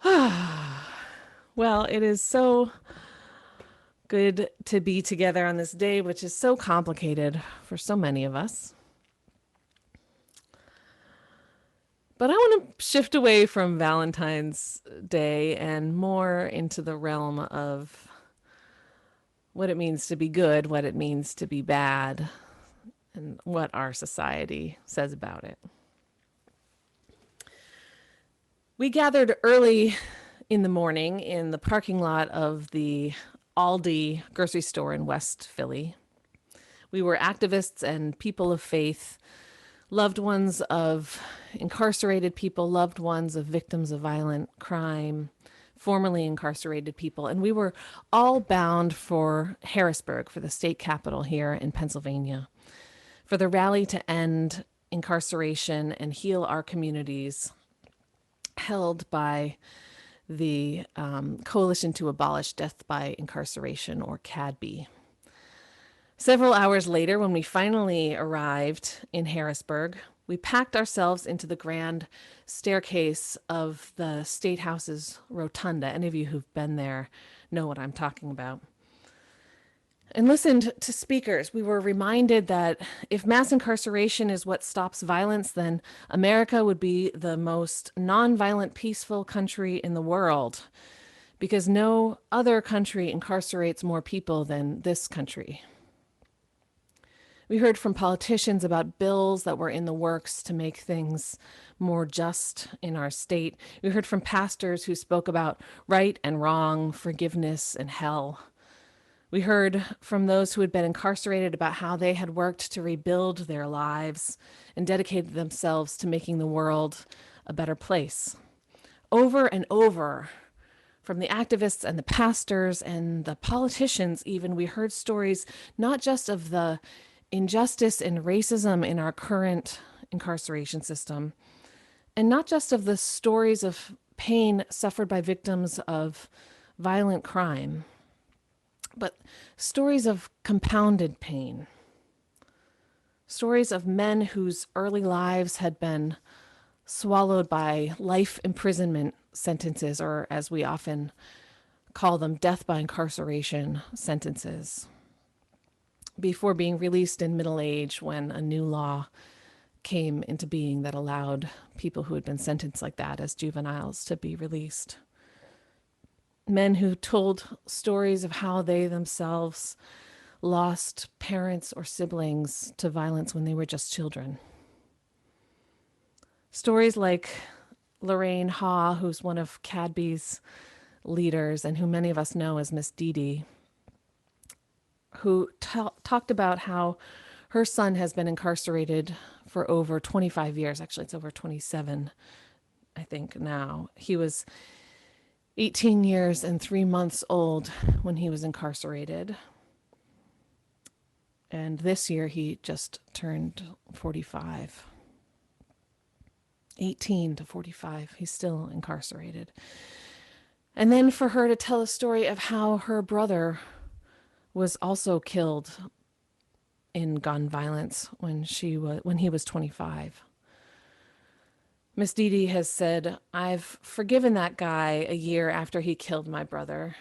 Well, it is so good to be together on this day, which is so complicated for so many of us. But I want to shift away from Valentine's Day and more into the realm of what it means to be good, what it means to be bad, and what our society says about it. We gathered early in the morning in the parking lot of the Aldi grocery store in West Philly. We were activists and people of faith, loved ones of incarcerated people, loved ones of victims of violent crime, formerly incarcerated people. And we were all bound for Harrisburg, for the state capital here in Pennsylvania, for the rally to end incarceration and heal our communities, held by the Coalition to Abolish Death by Incarceration, or CADB. Several hours later, when we finally arrived in Harrisburg, we packed ourselves into the grand staircase of the State House's rotunda. Any of you who've been there know what I'm talking about. And listened to speakers. We were reminded that if mass incarceration is what stops violence, then America would be the most nonviolent, peaceful country in the world, because no other country incarcerates more people than this country. We heard from politicians about bills that were in the works to make things more just in our state. We heard from pastors who spoke about right and wrong, forgiveness and hell. We heard from those who had been incarcerated about how they had worked to rebuild their lives and dedicated themselves to making the world a better place. Over and over, from the activists and the pastors and the politicians even, we heard stories not just of the injustice and racism in our current incarceration system, and not just of the stories of pain suffered by victims of violent crime, but stories of compounded pain. Stories of men whose early lives had been swallowed by life imprisonment sentences, or as we often call them, death by incarceration sentences, before being released in middle age when a new law came into being that allowed people who had been sentenced like that as juveniles to be released. Men who told stories of how they themselves lost parents or siblings to violence when they were just children. Stories like Lorraine Haw, who's one of CADB's leaders and who many of us know as Miss Dee Dee, who talked about how her son has been incarcerated for over 25 years. Actually, it's over 27, I think, now. He was 18 years and 3 months old when he was incarcerated. And this year he just turned 45. 18 to 45, he's still incarcerated. And then for her to tell a story of how her brother was also killed in gun violence when he was 25. Miss Dee Dee has said, "I've forgiven that guy a year after he killed my brother.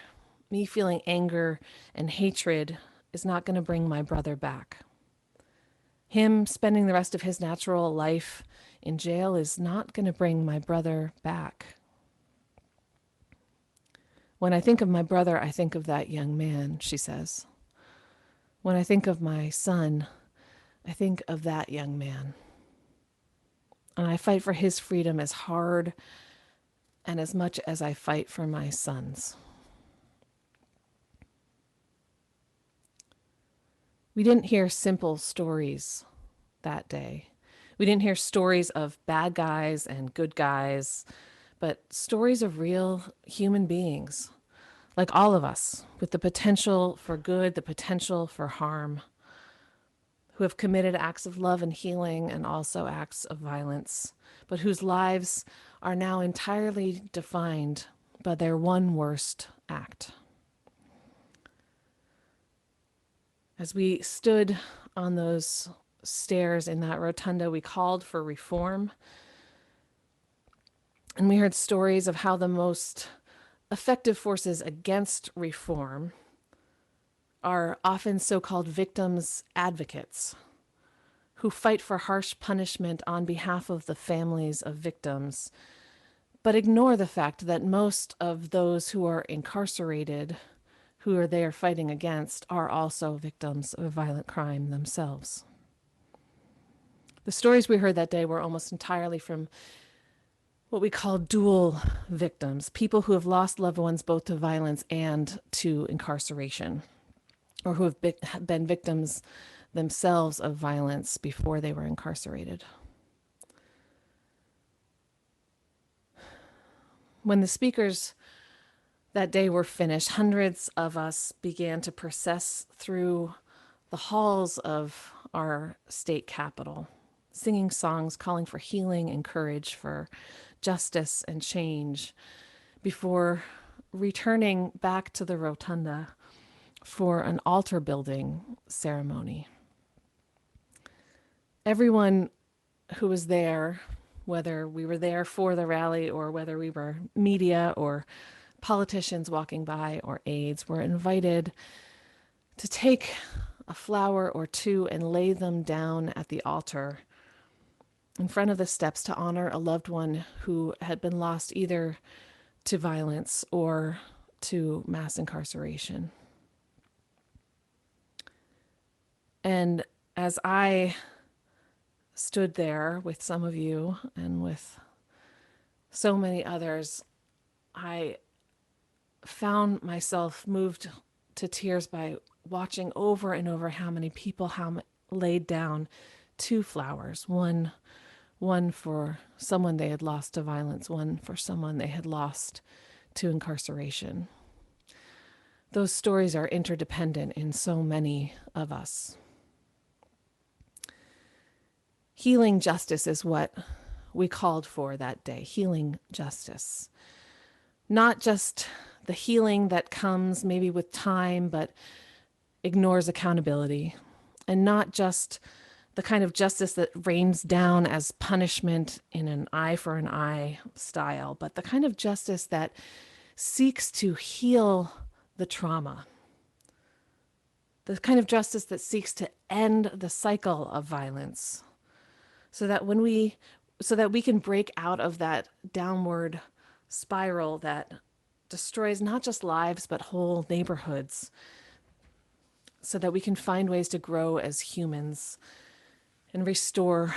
Me feeling anger and hatred is not going to bring my brother back. Him spending the rest of his natural life in jail is not going to bring my brother back. When I think of my brother, I think of that young man," she says. "When I think of my son, I think of that young man. And I fight for his freedom as hard and as much as I fight for my son's." We didn't hear simple stories that day. We didn't hear stories of bad guys and good guys, but stories of real human beings, like all of us, with the potential for good, the potential for harm, who have committed acts of love and healing and also acts of violence, but whose lives are now entirely defined by their one worst act. As we stood on those stairs in that rotunda, we called for reform. And we heard stories of how the most effective forces against reform are often so-called victims advocates who fight for harsh punishment on behalf of the families of victims, but ignore the fact that most of those who are incarcerated, who are they are fighting against, are also victims of violent crime themselves. The stories we heard that day were almost entirely from what we call dual victims, people who have lost loved ones both to violence and to incarceration, or who have been victims themselves of violence before they were incarcerated. When the speakers that day were finished, hundreds of us began to process through the halls of our state capitol, singing songs calling for healing and courage, for justice and change, before returning back to the rotunda for an altar building ceremony. Everyone who was there, whether we were there for the rally or whether we were media or politicians walking by or aides, were invited to take a flower or two and lay them down at the altar in front of the steps to honor a loved one who had been lost either to violence or to mass incarceration. And as I stood there with some of you and with so many others, I found myself moved to tears by watching over and over how many people laid down two flowers, one for someone they had lost to violence, one for someone they had lost to incarceration. Those stories are interdependent in so many of us. Healing justice is what we called for that day, healing justice. Not just the healing that comes maybe with time, but ignores accountability, and not just the kind of justice that rains down as punishment in an eye for an eye style, but the kind of justice that seeks to heal the trauma, the kind of justice that seeks to end the cycle of violence, so that we can break out of that downward spiral that destroys not just lives but whole neighborhoods, so that we can find ways to grow as humans and restore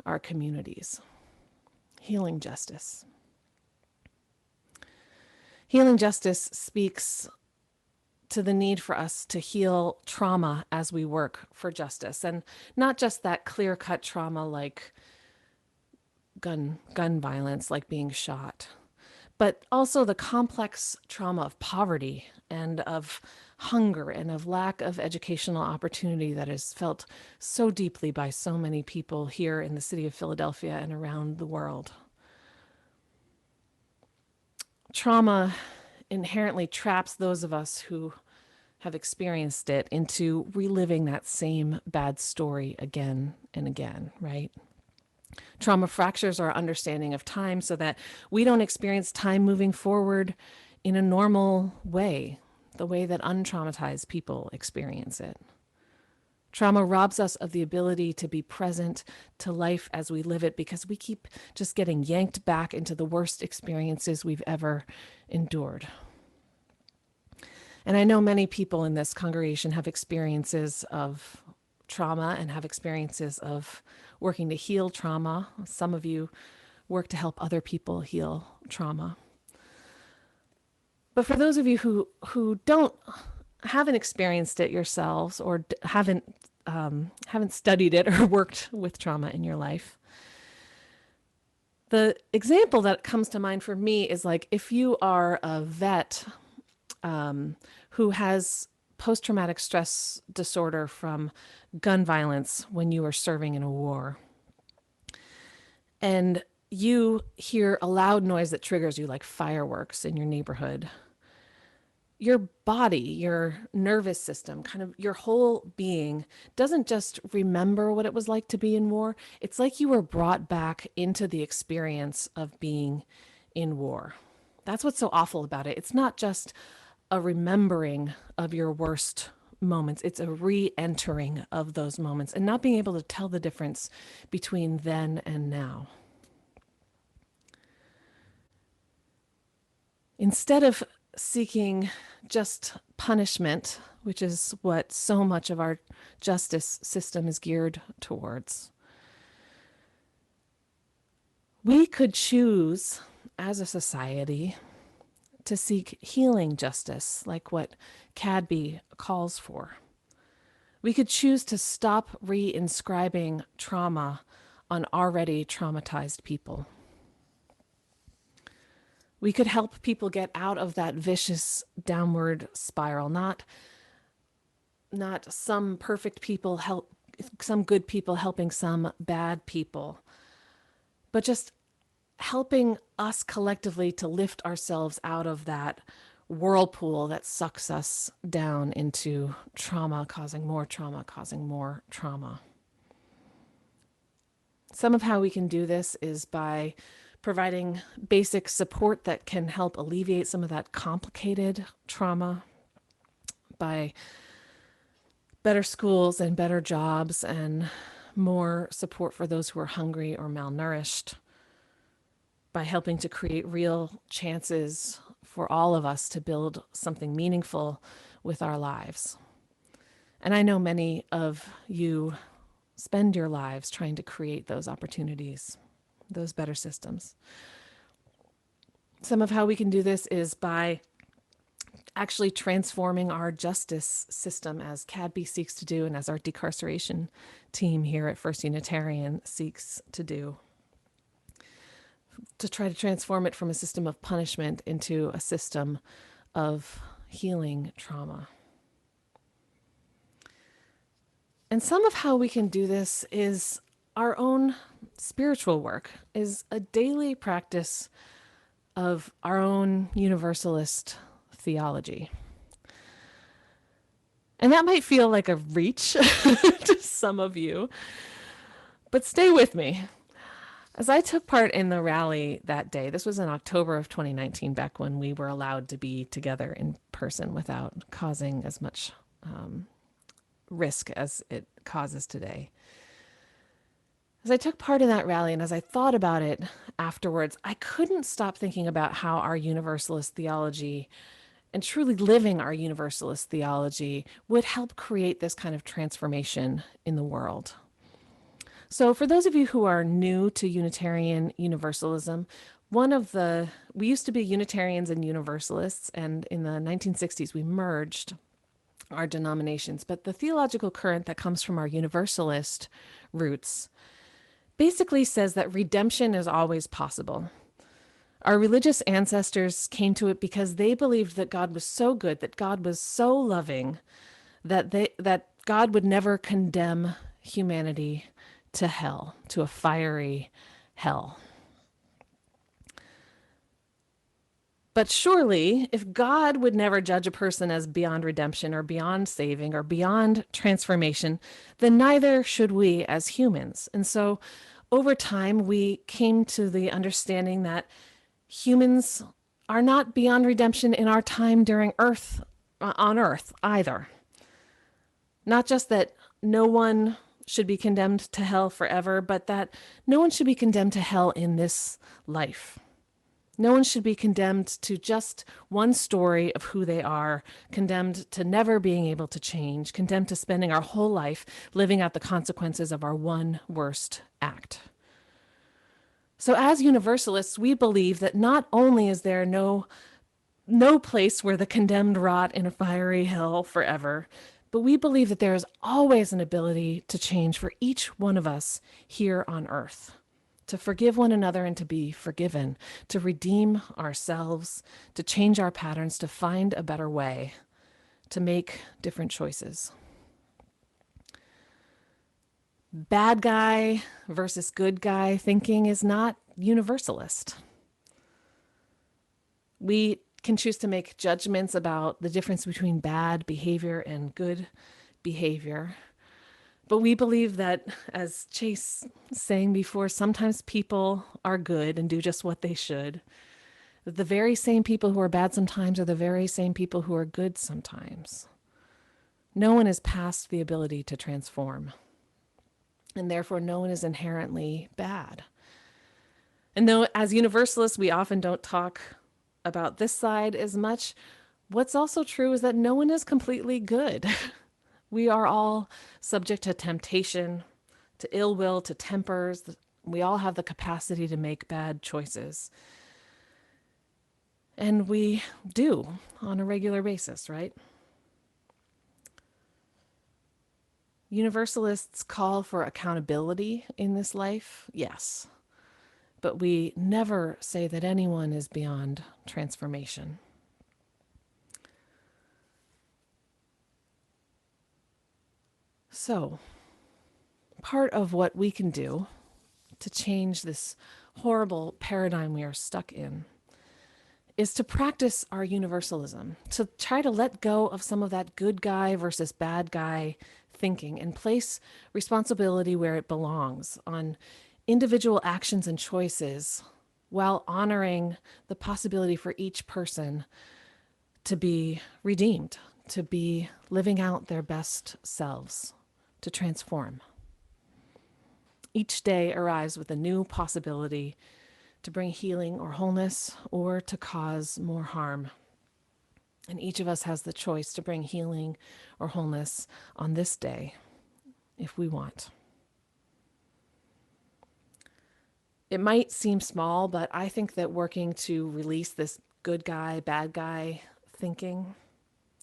our communities. Healing justice. Healing justice speaks to the need for us to heal trauma as we work for justice, and not just that clear-cut trauma like gun violence, like being shot, but also the complex trauma of poverty and of hunger and of lack of educational opportunity that is felt so deeply by so many people here in the city of Philadelphia and around the world. Trauma inherently traps those of us who have experienced it into reliving that same bad story again and again, right? Trauma fractures our understanding of time so that we don't experience time moving forward in a normal way, the way that untraumatized people experience it. Trauma robs us of the ability to be present to life as we live it because we keep just getting yanked back into the worst experiences we've ever endured. And I know many people in this congregation have experiences of trauma and have experiences of working to heal trauma. Some of you work to help other people heal trauma. But for those of you who haven't experienced it yourselves or haven't studied it or worked with trauma in your life, the example that comes to mind for me is like if you are a vet who has post-traumatic stress disorder from gun violence when you were serving in a war, and you hear a loud noise that triggers you, like fireworks in your neighborhood, your body, your nervous system, kind of your whole being doesn't just remember what it was like to be in war. It's like you were brought back into the experience of being in war. That's what's so awful about it. It's not just a remembering of your worst moments, it's a re entering of those moments and not being able to tell the difference between then and now. Instead of seeking just punishment, which is what so much of our justice system is geared towards, we could choose as a society to seek healing justice, like what Cadby calls for. We could choose to stop re-inscribing trauma on already traumatized people. We could help people get out of that vicious downward spiral, not some perfect people help some good people helping some bad people, but just helping us collectively to lift ourselves out of that whirlpool that sucks us down into trauma, causing more trauma, causing more trauma. Some of how we can do this is by providing basic support that can help alleviate some of that complicated trauma, by better schools and better jobs and more support for those who are hungry or malnourished, by helping to create real chances for all of us to build something meaningful with our lives. And I know many of you spend your lives trying to create those opportunities, those better systems. Some of how we can do this is by actually transforming our justice system, as Cadby seeks to do and as our decarceration team here at First Unitarian seeks to do, to try to transform it from a system of punishment into a system of healing trauma. And some of how we can do this is our own spiritual work, is a daily practice of our own universalist theology. And that might feel like a reach to some of you, but stay with me. As I took part in the rally that day, this was in October of 2019, back when we were allowed to be together in person without causing as much risk as it causes today. As I took part in that rally and as I thought about it afterwards, I couldn't stop thinking about how our universalist theology and truly living our universalist theology would help create this kind of transformation in the world. So for those of you who are new to Unitarian Universalism, we used to be Unitarians and Universalists, and in the 1960s we merged our denominations. But the theological current that comes from our Universalist roots basically says that redemption is always possible. Our religious ancestors came to it because they believed that God was so good, that God was so loving, that God would never condemn humanity to hell, to a fiery hell. But surely, if God would never judge a person as beyond redemption or beyond saving or beyond transformation, then neither should we as humans. And so over time, we came to the understanding that humans are not beyond redemption in our time on earth either. Not just that no one should be condemned to hell forever, but that no one should be condemned to hell in this life. No one should be condemned to just one story of who they are, condemned to never being able to change, condemned to spending our whole life living out the consequences of our one worst act. So as Universalists, we believe that not only is there no place where the condemned rot in a fiery hell forever, but we believe that there is always an ability to change for each one of us here on earth, to forgive one another and to be forgiven, to redeem ourselves, to change our patterns, to find a better way, to make different choices. Bad guy versus good guy thinking is not universalist. We can choose to make judgments about the difference between bad behavior and good behavior. But we believe that, as Chase was saying before, sometimes people are good and do just what they should. That the very same people who are bad sometimes are the very same people who are good sometimes. No one is past the ability to transform, and therefore no one is inherently bad. And though as universalists, we often don't talk about this side as much, what's also true is that no one is completely good. We are all subject to temptation, to ill will, to tempers. We all have the capacity to make bad choices. And we do on a regular basis, right? Universalists call for accountability in this life, yes. But we never say that anyone is beyond transformation. So, part of what we can do to change this horrible paradigm we are stuck in is to practice our universalism, to try to let go of some of that good guy versus bad guy thinking and place responsibility where it belongs on individual actions and choices while honoring the possibility for each person to be redeemed, to be living out their best selves, to transform. Each day arrives with a new possibility to bring healing or wholeness or to cause more harm. And each of us has the choice to bring healing or wholeness on this day if we want. It might seem small, but I think that working to release this good guy, bad guy thinking,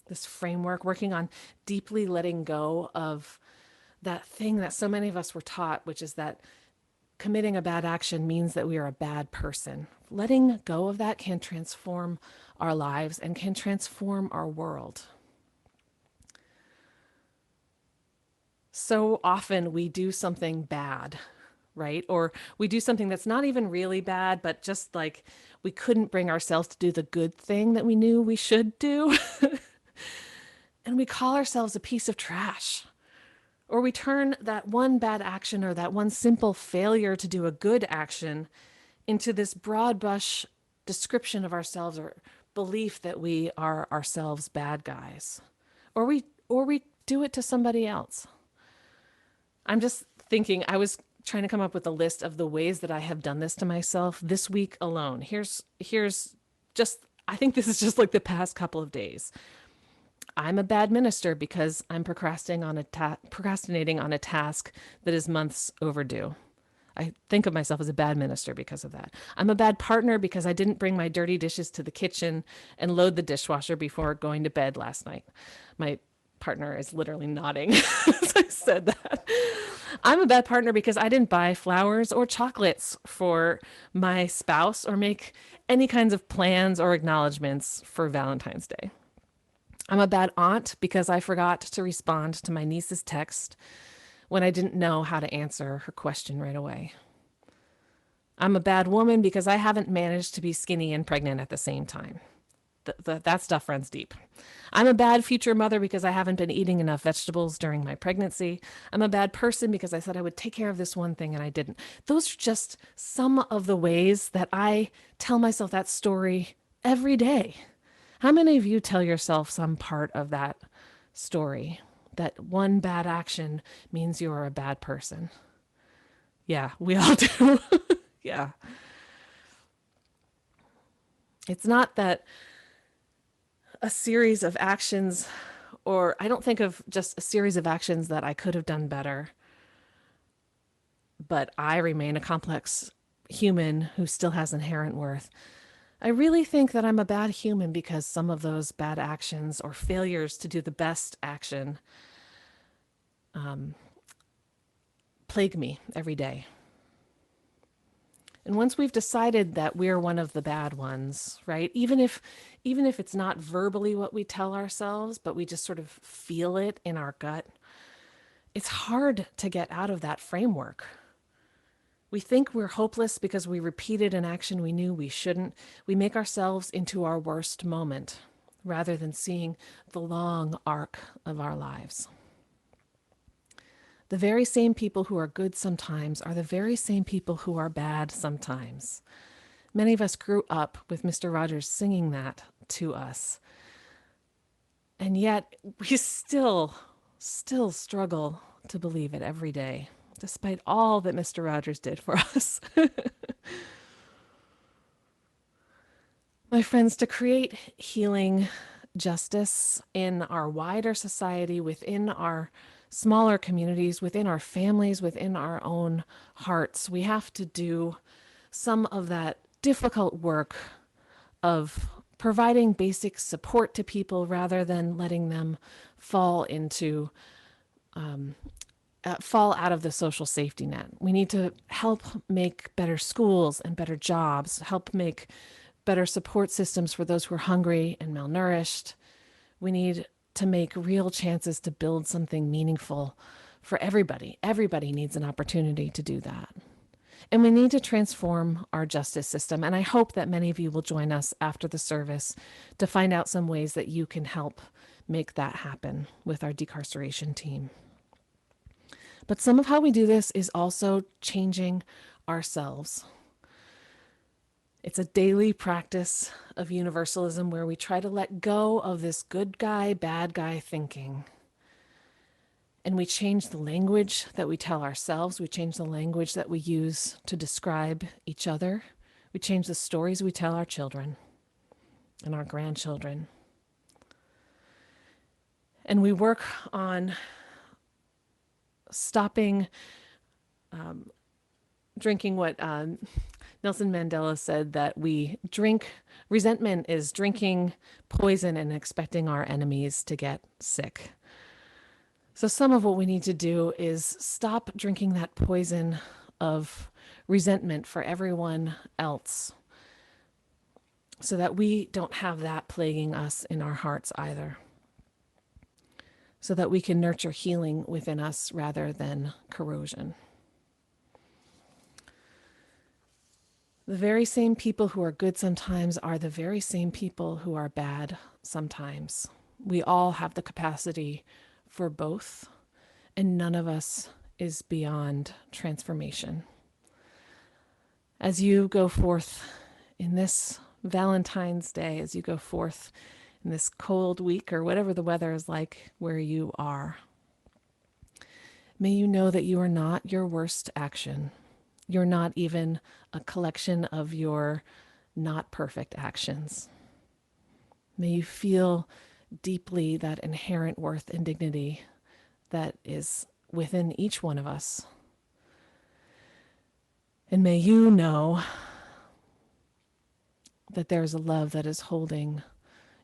this framework, working on deeply letting go of that thing that so many of us were taught, which is that committing a bad action means that we are a bad person. Letting go of that can transform our lives and can transform our world. So often we do something bad, right? Or we do something that's not even really bad, but just like we couldn't bring ourselves to do the good thing that we knew we should do. And we call ourselves a piece of trash. Or we turn that one bad action or that one simple failure to do a good action into this broad brush description of ourselves or belief that we are ourselves bad guys. Or we do it to somebody else. I'm just thinking, I was trying to come up with a list of the ways that I have done this to myself this week alone. Here's just, I think this is just like the past couple of days. I'm a bad minister because I'm procrastinating on a task that is months overdue. I think of myself as a bad minister because of that. I'm a bad partner because I didn't bring my dirty dishes to the kitchen and load the dishwasher before going to bed last night. My partner is literally nodding as I said that. I'm a bad partner because I didn't buy flowers or chocolates for my spouse or make any kinds of plans or acknowledgments for Valentine's Day. I'm a bad aunt because I forgot to respond to my niece's text when I didn't know how to answer her question right away. I'm a bad woman because I haven't managed to be skinny and pregnant at the same time. That stuff runs deep. I'm a bad future mother because I haven't been eating enough vegetables during my pregnancy. I'm a bad person because I said I would take care of this one thing and I didn't. Those are just some of the ways that I tell myself that story every day. How many of you tell yourself some part of that story? That one bad action means you're a bad person. Yeah, we all do. Yeah. It's not that a series of actions, or I don't think of just a series of actions that I could have done better, but I remain a complex human who still has inherent worth. I really think that I'm a bad human because some of those bad actions or failures to do the best action plague me every day. And once we've decided that we're one of the bad ones, right? Even if it's not verbally what we tell ourselves, but we just sort of feel it in our gut, it's hard to get out of that framework. We think we're hopeless because we repeated an action we knew we shouldn't. We make ourselves into our worst moment rather than seeing the long arc of our lives. The very same people who are good sometimes are the very same people who are bad sometimes. Many of us grew up with Mr. Rogers singing that to us. And yet we still struggle to believe it every day, despite all that Mr. Rogers did for us. My friends, to create healing justice in our wider society, within our smaller communities, within our families, within our own hearts, we have to do some of that difficult work of providing basic support to people rather than letting them fall into fall out of the social safety net. We need to help make better schools and better jobs, help make better support systems for those who are hungry and malnourished. We need to make real chances to build something meaningful for everybody. Everybody needs an opportunity to do that. And we need to transform our justice system. And I hope that many of you will join us after the service to find out some ways that you can help make that happen with our decarceration team. But some of how we do this is also changing ourselves. It's a daily practice of universalism where we try to let go of this good guy, bad guy thinking. And we change the language that we tell ourselves. We change the language that we use to describe each other. We change the stories we tell our children and our grandchildren. And we work on stopping drinking what Nelson Mandela said, that we drink, resentment is drinking poison and expecting our enemies to get sick. So some of what we need to do is stop drinking that poison of resentment for everyone else so that we don't have that plaguing us in our hearts either. So that we can nurture healing within us rather than corrosion. The very same people who are good sometimes are the very same people who are bad sometimes. We all have the capacity for both, and none of us is beyond transformation. As you go forth in this Valentine's Day, as you go forth in this cold week or whatever the weather is like where you are, may you know that you are not your worst action. You're not even a collection of your not perfect actions. May you feel deeply that inherent worth and dignity that is within each one of us. And may you know that there is a love that is holding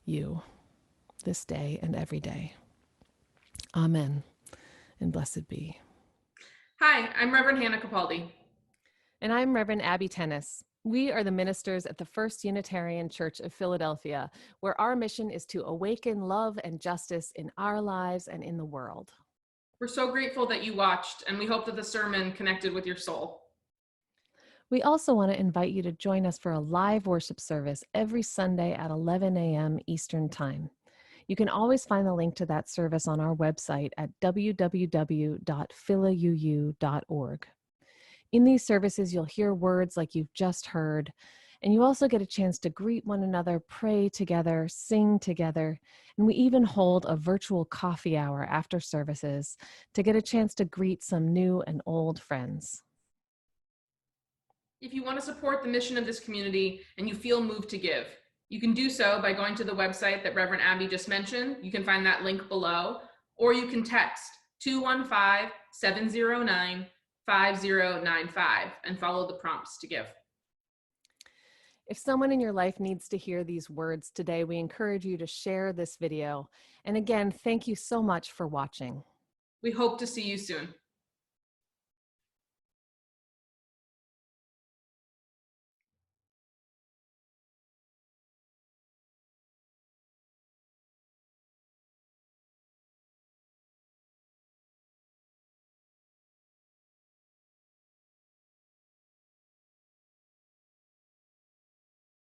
you this day and every day. Amen, and blessed be. Hi, I'm Reverend Hannah Capaldi. And I'm Reverend Abbey Tennis. We are the ministers at the First Unitarian Church of Philadelphia, where our mission is to awaken love and justice in our lives and in the world. We're so grateful that you watched, and we hope that the sermon connected with your soul. We also want to invite you to join us for a live worship service every Sunday at 11 a.m. Eastern Time. You can always find the link to that service on our website at www.philauu.org. In these services, you'll hear words like you've just heard, and you also get a chance to greet one another, pray together, sing together, and we even hold a virtual coffee hour after services to get a chance to greet some new and old friends. If you want to support the mission of this community and you feel moved to give, you can do so by going to the website that Reverend Abbey just mentioned. You can find that link below, or you can text 215-709-5095 and follow the prompts to give. If someone in your life needs to hear these words today, we encourage you to share this video. And again, thank you so much for watching. We hope to see you soon.